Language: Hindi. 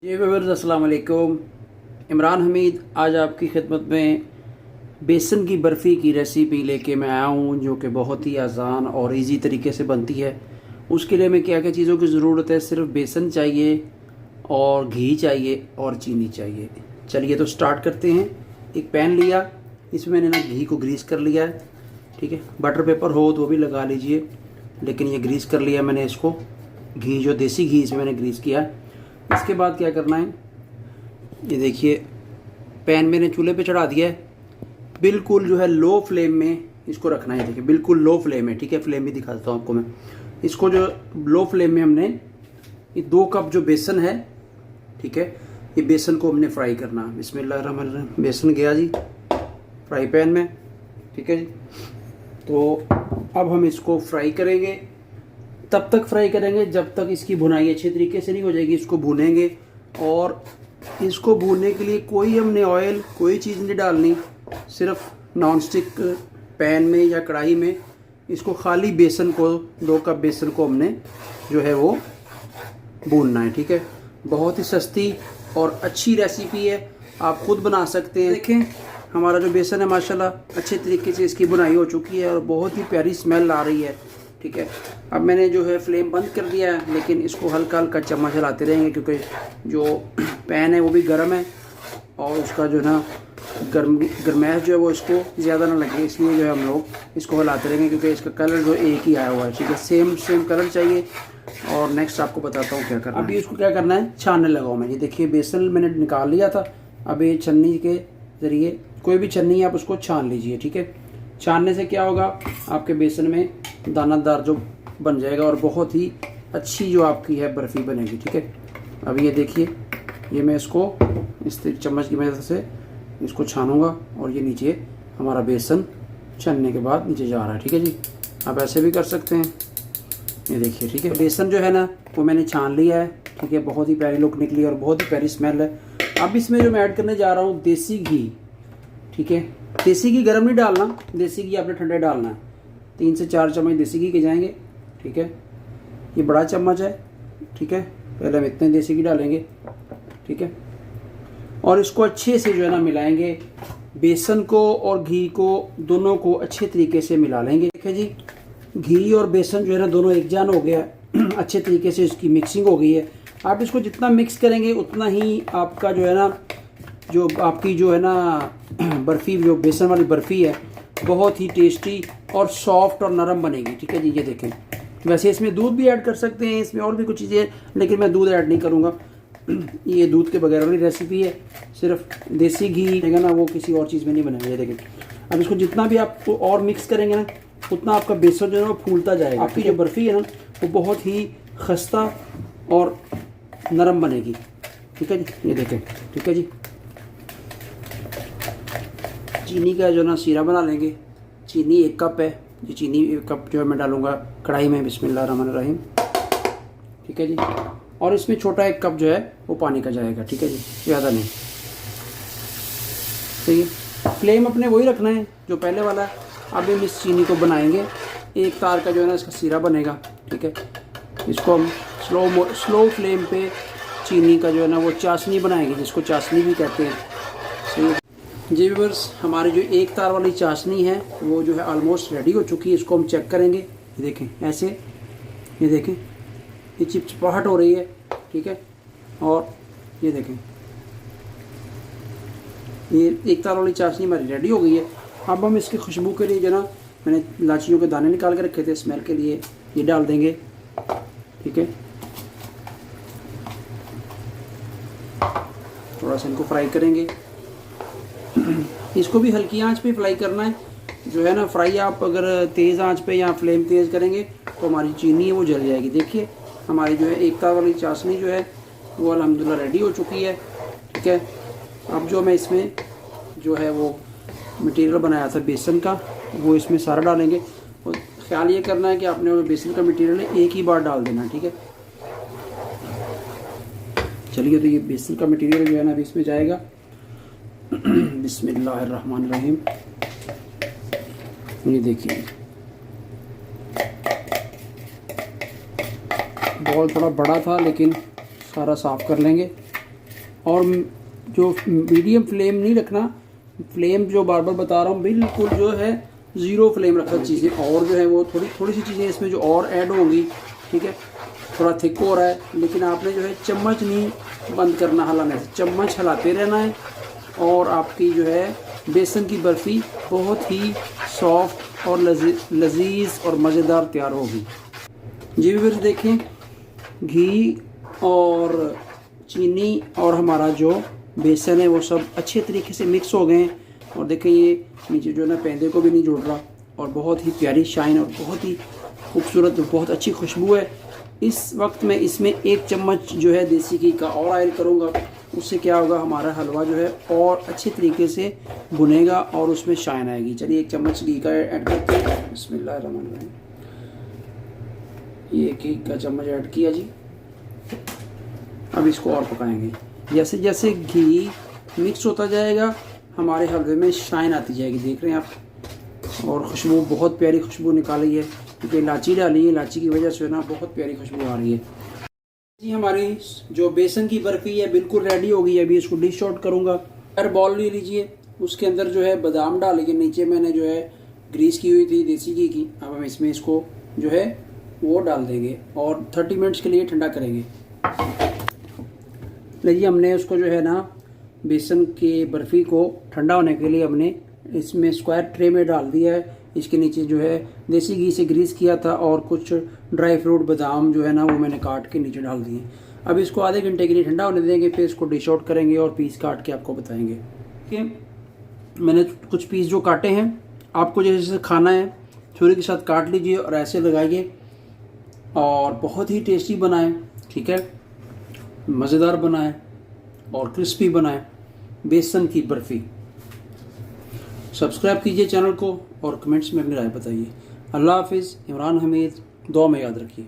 जी व्यूअर्स, अस्सलाम वालेकुम। इमरान हमीद आज आपकी खिदमत में बेसन की बर्फ़ी की रेसिपी लेके मैं आया हूँ, जो कि बहुत ही आसान और इजी तरीके से बनती है। उसके लिए हमें क्या क्या चीज़ों की ज़रूरत है? सिर्फ बेसन चाहिए और घी चाहिए और चीनी चाहिए। चलिए तो स्टार्ट करते हैं। एक पैन लिया, इसमें मैंने ना घी को ग्रीस कर लिया है। ठीक है, बटर पेपर हो तो वो भी लगा लीजिए, लेकिन ये ग्रीस कर लिया मैंने इसको। घी जो देसी घी इसमें मैंने ग्रीस किया है। इसके बाद क्या करना है, ये देखिए पैन मैंने चूल्हे पे चढ़ा दिया है। बिल्कुल जो है लो फ्लेम में इसको रखना है। देखिए बिल्कुल लो फ्लेम है। ठीक है, फ्लेम भी दिखा देता हूँ आपको मैं। इसको जो लो फ्लेम में हमने ये 2 कप जो बेसन है, ठीक है, ये बेसन को हमने फ्राई करना। बिस्मिल्लाहिर्रहमानिर्रहीम। बेसन गया जी फ्राई पैन में। ठीक है जी, तो अब हम इसको फ्राई करेंगे। तब तक फ्राई करेंगे जब तक इसकी भुनाई अच्छे तरीके से नहीं हो जाएगी। इसको भूनेंगे, और इसको भूनने के लिए कोई हमने ऑयल कोई चीज़ नहीं डालनी। सिर्फ नॉन स्टिक पैन में या कढ़ाई में इसको खाली बेसन को 2 कप बेसन को हमने जो है वो भूनना है। ठीक है, बहुत ही सस्ती और अच्छी रेसिपी है, आप खुद बना सकते हैं। देखें हमारा जो बेसन है माशाल्लाह अच्छे तरीके से इसकी बुनाई हो चुकी है और बहुत ही प्यारी स्मेल आ रही है। ठीक है, अब मैंने जो है फ्लेम बंद कर दिया है, लेकिन इसको हल्का हल्का चम्मच हिलाते रहेंगे, क्योंकि जो पैन है वो भी गर्म है और उसका जो ना गर्मैश जो है वो इसको ज़्यादा ना लगे, इसलिए जो है हम लोग इसको हिलाते रहेंगे, क्योंकि इसका कलर जो एक ही आया हुआ है। ठीक है, सेम कलर चाहिए। और नेक्स्ट आपको बताता हूँ क्या करना है। अभी इसको क्या करना है, छानने लगाओ मैं। ये देखिए बेसन मैंने निकाल लिया था। अब ये छन्नी के ज़रिए, कोई भी छन्नी आप उसको छान लीजिए। ठीक है, छानने से क्या होगा, आपके बेसन में दानादार जो बन जाएगा और बहुत ही अच्छी जो आपकी है बर्फ़ी बनेगी। ठीक है, अब ये देखिए, ये मैं इसको इस चम्मच की मदद से इसको छानूंगा और ये नीचे हमारा बेसन छनने के बाद नीचे जा रहा है। ठीक है जी, आप ऐसे भी कर सकते हैं। ये देखिए, ठीक है, बेसन जो है ना वो मैंने छान लिया है। ठीक है, बहुत ही प्यारी लुक निकली और बहुत ही प्यारी स्मेल है। अब इसमें जो मैं ऐड करने जा रहा हूँ देसी घी। ठीक है, देसी घी गर्म नहीं डालना, देसी घी आपने ठंडे डालना है। 3 से 4 चम्मच देसी घी के जाएंगे। ठीक है, ये बड़ा चम्मच है। ठीक है, पहले हम इतने देसी घी डालेंगे। ठीक है, और इसको अच्छे से जो है ना मिलाएंगे। बेसन को और घी को दोनों को अच्छे तरीके से मिला लेंगे। देखिए जी, घी और बेसन जो है ना दोनों एक जान हो गया है। अच्छे तरीके से इसकी मिक्सिंग हो गई है। आप इसको जितना मिक्स करेंगे उतना ही आपका जो है ना, जो आपकी जो है ना बर्फ़ी, जो बेसन वाली बर्फ़ी है, बहुत ही टेस्टी और सॉफ्ट और नरम बनेगी। ठीक है जी, ये देखें। वैसे इसमें दूध भी ऐड कर सकते हैं, इसमें और भी कुछ चीज़ें, लेकिन मैं दूध ऐड नहीं करूँगा। ये दूध के बगैर वाली रेसिपी है। सिर्फ देसी घी है ना, वो किसी और चीज़ में नहीं बनेगा। ये देखें, अब इसको जितना भी आप और मिक्स करेंगे ना, उतना आपका बेसन जो है वो फूलता जाएगा। आपकी जो बर्फ़ी है ना वो बहुत ही खस्ता और नरम बनेगी। ठीक है जी, ये देखें। ठीक है जी, चीनी का जो ना सीरा बना लेंगे। चीनी 1 कप है। ये चीनी 1 कप जो है मैं डालूँगा कढ़ाई में। बिस्मिल्लाहिर्रहमानिर्रहीम। ठीक है जी, और इसमें छोटा 1 कप जो है वो पानी का जाएगा। ठीक है जी, ज़्यादा नहीं। सही है, फ्लेम अपने वही रखना है जो पहले वाला है। अब हम इस चीनी को बनाएंगे, 1 तार का जो है ना इसका सीरा बनेगा। ठीक है, इसको हम स्लो फ्लेम पे चीनी का जो है ना वो चाशनी बनाएंगे, जिसको चाशनी भी कहते हैं। सही है जी व्यूअर्स, हमारी जो 1 तार वाली चाशनी है वो जो है ऑलमोस्ट रेडी हो चुकी है। इसको हम चेक करेंगे। ये देखें ऐसे, ये देखें, ये चिपचिपाहट हो रही है। ठीक है, और ये देखें, ये 1 तार वाली चाशनी हमारी रेडी हो गई है। अब हम इसकी खुशबू के लिए जो ना मैंने इलाचियों के दाने निकाल के रखे थे स्मेल के लिए, ये डाल देंगे। ठीक है, थोड़ा सा इनको फ्राई करेंगे। इसको भी हल्की आंच पे फ्राई करना है। जो है ना फ्राई आप अगर तेज़ आंच पे या फ्लेम तेज़ करेंगे तो हमारी चीनी है वो जल जाएगी। देखिए हमारी जो है 1 तार वाली चाशनी जो है वो अल्हम्दुलिल्लाह रेडी हो चुकी है। ठीक है, अब जो मैं इसमें जो है वो मटेरियल बनाया था बेसन का, वो इसमें सारा डालेंगे। और ख्याल ये करना है कि आपने वो बेसन का मटेरियल एक ही बार डाल देना। ठीक है, चलिए, तो ये बेसन का मटेरियल जो है ना अभी इसमें जाएगा। बिस्मिल्लाहिर्रहमानिर्रहीम। ये देखिए, बॉल थोड़ा बड़ा था लेकिन सारा साफ़ कर लेंगे। और जो मीडियम फ्लेम नहीं रखना, फ्लेम जो बार बार बता रहा हूँ बिल्कुल जो है ज़ीरो फ्लेम रखना। चीज़ें और जो है वो थोड़ी सी चीज़ें इसमें जो और ऐड होंगी, ठीक है। थोड़ा थिक हो रहा है, लेकिन आपने जो है चम्मच नहीं बंद करना हिलाने से, चम्मच हिलाते रहना है और आपकी जो है बेसन की बर्फ़ी बहुत ही सॉफ्ट और लजीज और मज़ेदार तैयार होगी। जी व्यूअर्स देखें, घी और चीनी और हमारा जो बेसन है वो सब अच्छे तरीके से मिक्स हो गए हैं। और देखें ये नीचे जो है ना पेंदे को भी नहीं जोड़ रहा और बहुत ही प्यारी शाइन और बहुत ही खूबसूरत, बहुत अच्छी खुशबू है। इस वक्त मैं इसमें 1 चम्मच जो है देसी घी का और ऐड करूँगा। उससे क्या होगा, हमारा हलवा जो है और अच्छे तरीके से भुनेगा और उसमें शाइन आएगी। चलिए 1 चम्मच घी का ऐड करते हैं। बिस्मिल्लाहिर्रहमानिर्रहीम। ये घी का चम्मच ऐड किया जी। अब इसको और पकाएंगे। जैसे जैसे घी मिक्स होता जाएगा हमारे हलवे में शाइन आती जाएगी। देख रहे हैं आप, और खुशबू बहुत प्यारी खुशबू निकाली है क्योंकि इलायची डाली है, इलायची की वजह से ना बहुत प्यारी खुशबू आ रही है जी। हमारी जो बेसन की बर्फ़ी है बिल्कुल रेडी हो गई है। अभी इसको डिश आउट करूँगा। हर बॉल ले लीजिए, उसके अंदर जो है बादाम डालिए। नीचे मैंने जो है ग्रीस की हुई थी देसी घी की। अब हम इसमें इसको जो है वो डाल देंगे और 30 मिनट्स के लिए ठंडा करेंगे। लीजिए, हमने उसको जो है ना बेसन की बर्फ़ी को ठंडा होने के लिए हमने इसमें स्क्वायर ट्रे में डाल दिया है। इसके नीचे जो है देसी घी से ग्रीस किया था और कुछ ड्राई फ्रूट बादाम जो है ना वो मैंने काट के नीचे डाल दिए। अब इसको आधे घंटे के लिए ठंडा होने देंगे, फिर इसको डिश आउट करेंगे और पीस काट के आपको बताएंगे। ठीक, मैंने कुछ पीस जो काटे हैं, आपको जैसे खाना है छुरी के साथ काट लीजिए और ऐसे लगाइए और बहुत ही टेस्टी बनाएं। ठीक है, मज़ेदार बनाएं और क्रिस्पी बनाएं बेसन की बर्फ़ी। सब्सक्राइब कीजिए चैनल को और कमेंट्स में अपनी राय बताइए। अल्लाह हाफिज़। इमरान हमीद, दुआ में याद रखिए।